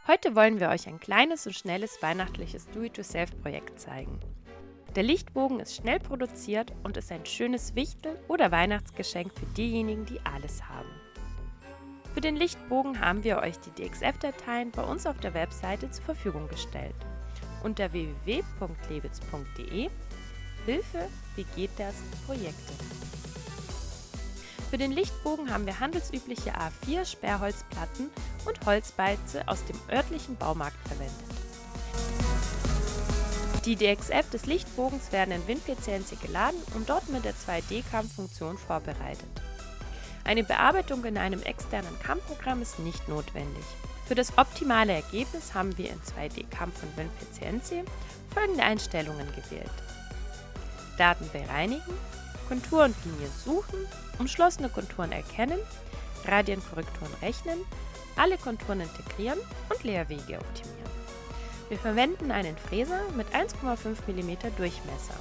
Heute wollen wir euch ein kleines und schnelles weihnachtliches Do-it-yourself-Projekt zeigen. Der Lichtbogen ist schnell produziert und ist ein schönes Wichtel- oder Weihnachtsgeschenk für diejenigen, die alles haben. Für den Lichtbogen haben wir euch die DXF-Dateien bei uns auf der Webseite zur Verfügung gestellt. Unter www.klewitz.de Hilfe, wie geht das? Projekte. Für den Lichtbogen haben wir handelsübliche A4 Sperrholzplatten und Holzbeize aus dem örtlichen Baumarkt verwendet. Die DXF des Lichtbogens werden in WinP-CNC geladen und dort mit der 2D-CAM-Funktion vorbereitet. Eine Bearbeitung in einem externen CAM-Programm ist nicht notwendig. Für das optimale Ergebnis haben wir in 2D-CAM von WinP-CNC folgende Einstellungen gewählt: Daten bereinigen, Kontur und Linien suchen, umschlossene Konturen erkennen, Radienkorrekturen rechnen, alle Konturen integrieren und Leerwege optimieren. Wir verwenden einen Fräser mit 1,5 mm Durchmesser.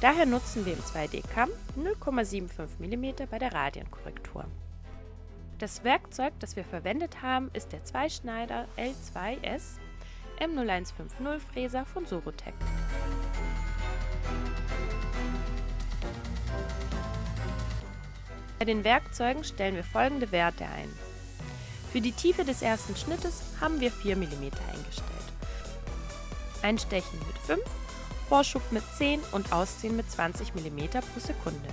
Daher nutzen wir im 2D-CAM 0,75 mm bei der Radienkorrektur. Das Werkzeug, das wir verwendet haben, ist der Zweischneider L2S M0150 Fräser von Sorotec. Bei den Werkzeugen stellen wir folgende Werte ein. Für die Tiefe des ersten Schnittes haben wir 4 mm eingestellt. Einstechen mit 5, Vorschub mit 10 und Ausziehen mit 20 mm pro Sekunde.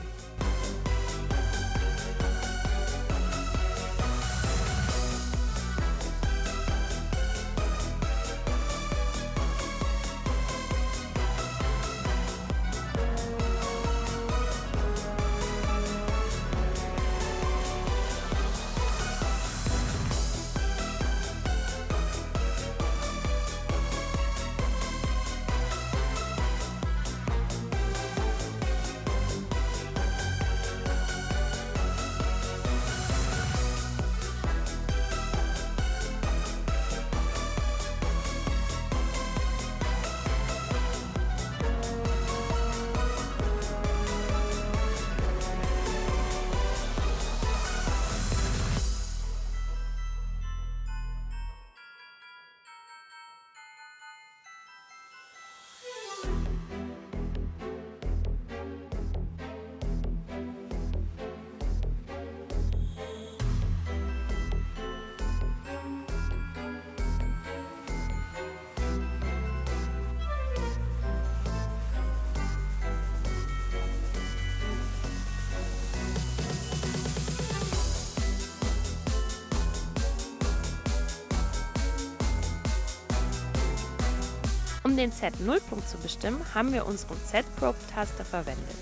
Um den Z-Nullpunkt zu bestimmen, haben wir unseren Z-Probe-Taster verwendet.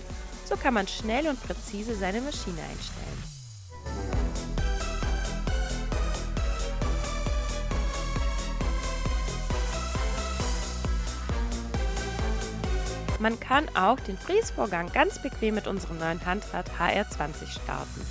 So kann man schnell und präzise seine Maschine einstellen. Man kann auch den Fräsvorgang ganz bequem mit unserem neuen Handrad HR20 starten.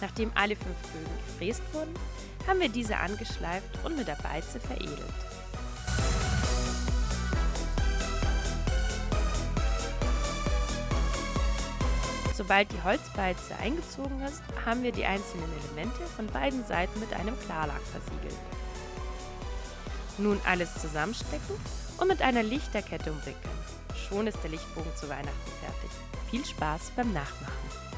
Nachdem alle 5 Bögen gefräst wurden, haben wir diese angeschleift und mit der Beize veredelt. Sobald die Holzbeize eingezogen ist, haben wir die einzelnen Elemente von beiden Seiten mit einem Klarlack versiegelt. Nun alles zusammenstecken und mit einer Lichterkette umwickeln. Schon ist der Lichtbogen zu Weihnachten fertig. Viel Spaß beim Nachmachen!